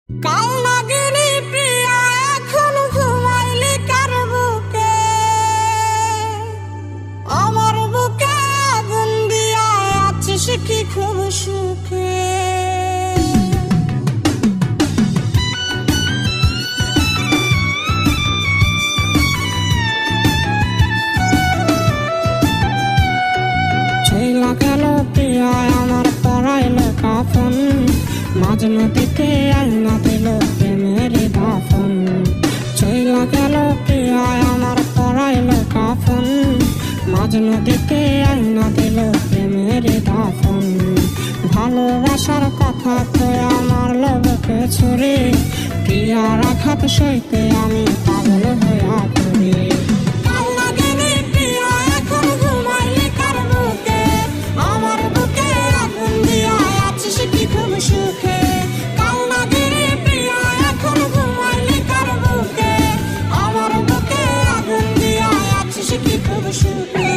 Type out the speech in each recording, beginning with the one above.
কাল নাগিনী প্রিয়া এখন ঘুমাইলি কার বুকে, আমার বুকে আগুন দিয়া আছিস কি খুব সুখে। চইলা গেল প্রিয়া আমার পরাইলে কাফন, মাঝ নদীতে আইনা দিল প্রেমের দাফন। চইলা গেল প্রিয়া আমার পরাইলে কাফন, মাঝ নদীতে আইনা দিল প্রেমের দাফন। ভালোবাসার কথা তো আমার লোভকে ছুরি, প্রিয়ার আঘাত সইতে আমি পাগল হইয়া পড়ি। সুখে কাল নাগিনী প্রিয়া এখন ঘুমাইলি কার বুকে, আমার বুকে আগুন দিয়া আছিস কি খুব সুখে।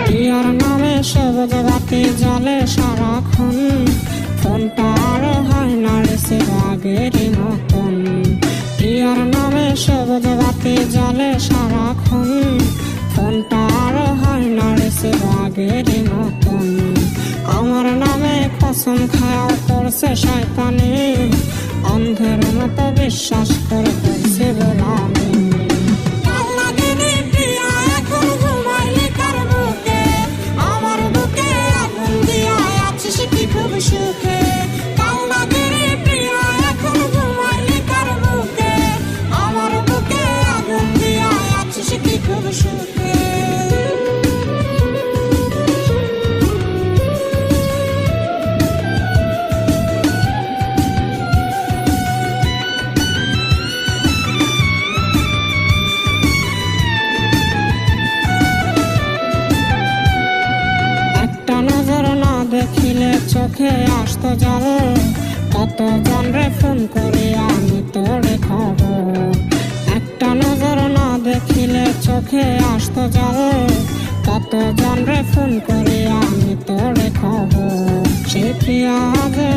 প্রিয়ার নামে সবুজ বাতি জলে সারাক্ষণ, ফোনটা আর হয় না রিসিভ আগের মতন। প্রিয়ার নামে সবুজ বাতি জলে সারাক্ষণ, ফোনটা আর হয় না রিসিভ আগের মতন। আমার নামে কসম খায়া করছে শয়তানি, অন্ধের মতো বিশ্বাস করে করছে গোলামি। খুব সুখে কাল নাগিনী প্রিয়া এখন ঘুমাইলি কার বুকে, আমার বুকে আগুন দিয়া আছিস কি খুব সুখে। দেখিলে চোখে আসতো জল, কত জনরে ফোন করে আমি তোরে খবর। একটা নজর না দেখিলে চোখে আসতো জল, কত জনরে ফোন করে আমি তোরে খবর। সে প্রিয়া যে